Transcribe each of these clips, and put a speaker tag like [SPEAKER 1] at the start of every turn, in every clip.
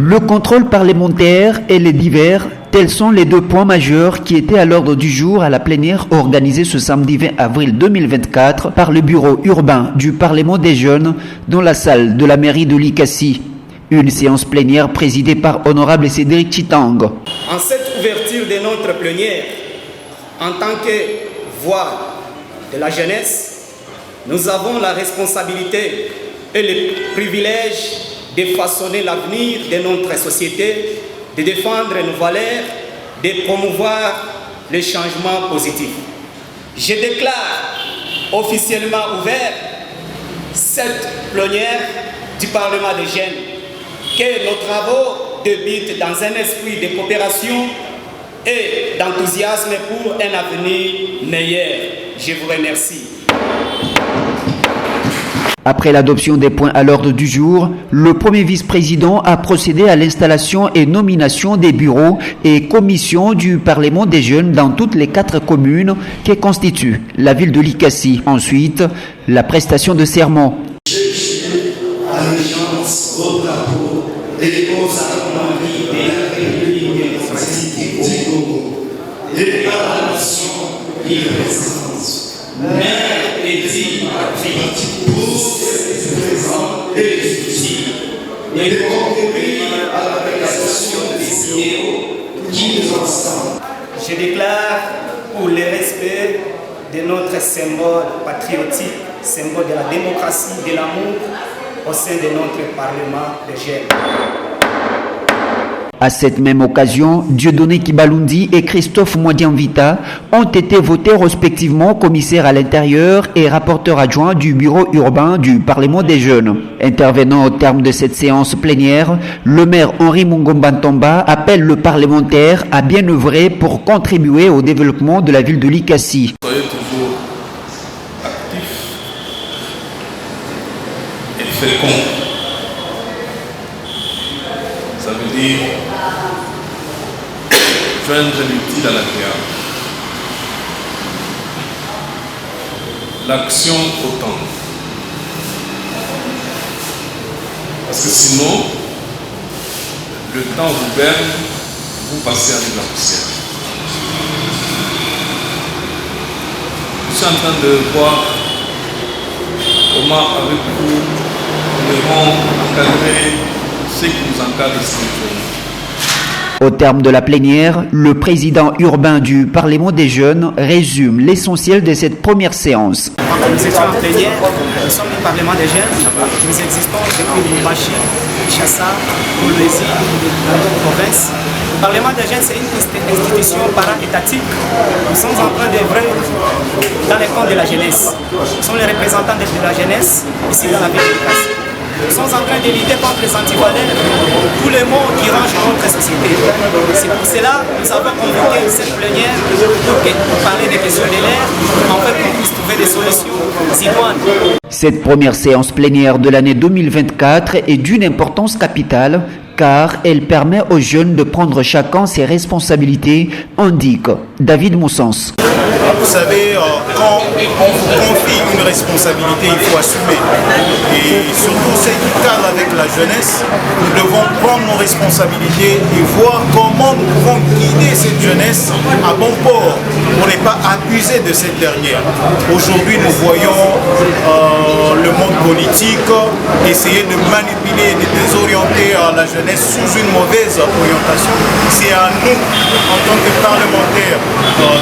[SPEAKER 1] Le contrôle parlementaire et les divers, tels sont les deux points majeurs qui étaient à l'ordre du jour à la plénière organisée ce samedi 20 avril 2024 par le bureau urbain du Parlement des jeunes dans la salle de la mairie de Likassi. Une séance plénière présidée par Honorable Cédric Chitang.
[SPEAKER 2] En cette ouverture de notre plénière, en tant que voix de la jeunesse, nous avons la responsabilité et le privilège de façonner l'avenir de notre société, de défendre nos valeurs, de promouvoir les changements positifs. Je déclare officiellement ouvert cette plénière du Parlement des jeunes, que nos travaux débutent dans un esprit de coopération et d'enthousiasme pour un avenir meilleur. Je vous remercie.
[SPEAKER 1] Après l'adoption des points à l'ordre du jour, le premier vice-président a procédé à l'installation et nomination des bureaux et commissions du Parlement des jeunes dans toutes les 4 communes qui constituent la ville de Likassi. Ensuite, la prestation de serment.
[SPEAKER 3] Allégeance au drapeau et aux armoiries de la République démocratique du Congo et à la nation qui représente. Mère et digne patrie pour ses présents et les outils et de concourir à la réalisation des idéaux qui nous ensemble.
[SPEAKER 2] Je déclare pour le respect de notre symbole patriotique, symbole de la démocratie, de l'amour, au sein de notre Parlement des jeunes.
[SPEAKER 1] À cette même occasion, Dieudonné Kibalundi et Christophe Mwadianvita ont été votés respectivement commissaire à l'intérieur et rapporteur adjoint du bureau urbain du Parlement des jeunes. Intervenant au terme de cette séance plénière, le maire Henri Mungombantomba appelle le parlementaire à bien œuvrer pour contribuer au développement de la ville de Likassi.
[SPEAKER 4] Soyez toujours actifs et féconds. Ça veut dire joindre l'utile à l'agréable. L'action au temps. Parce que sinon, le temps vous berne, vous passez avec la poussière. Je suis en train de voir comment avec vous, nous devons encadrer ce qui nous encadre spirituellement.
[SPEAKER 1] Au terme de la plénière, le président urbain du Parlement des jeunes résume l'essentiel de cette première séance.
[SPEAKER 2] Nous étions en plénière, nous sommes le Parlement des jeunes, nous existons depuis Lubumbashi, Kinshasa, Kolwezi, dans notre province. Le Parlement des jeunes, c'est une institution para-étatique. Nous sommes en train d'œuvrer dans les comptes de la jeunesse. Nous sommes les représentants de la jeunesse ici dans la ville de Likassi. Nous sommes en train de lutter contre les antivaleurs, tous les maux qui rangent notre société. C'est pour cela que nous avons convoqué cette plénière pour parler des questions de l'air, en fait qu'on puisse trouver des solutions idoines.
[SPEAKER 1] Cette première séance plénière de l'année 2024 est d'une importance capitale car elle permet aux jeunes de prendre chacun ses responsabilités, indique David Moussens.
[SPEAKER 5] Vous savez, quand on vous confie une responsabilité, il faut assumer. Et surtout, c'est du cadre avec la jeunesse. Nous devons prendre nos responsabilités et voir comment nous pouvons guider cette jeunesse à bon port pour ne pas abuser de cette dernière. Aujourd'hui, nous voyons le monde politique essayer de manipuler et de désorienter la jeunesse sous une mauvaise orientation. C'est à nous, en tant que parlementaires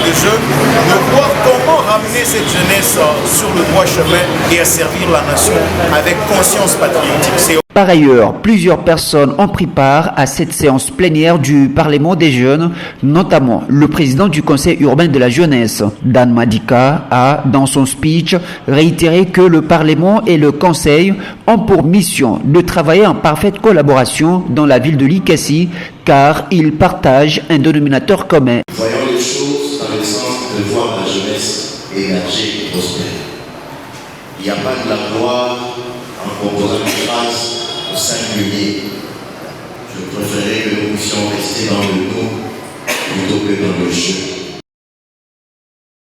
[SPEAKER 5] de jeunes, de voir comment ramener cette jeunesse sur le droit chemin et à servir la nation avec conscience patriotique.
[SPEAKER 1] Par ailleurs, plusieurs personnes ont pris part à cette séance plénière du Parlement des jeunes, notamment le président du Conseil urbain de la jeunesse, Dan Madika, a, dans son speech, réitéré que le Parlement et le Conseil ont pour mission de travailler en parfaite collaboration dans la ville de Likassi, car ils partagent un dénominateur commun.
[SPEAKER 3] Voyons les choses dans le sens de voir la jeunesse émerger et prospérer. Il n'y a pas de la gloire en composant une phrase au singulier. Je préférais que nous puissions rester dans le nous plutôt que dans le jeu.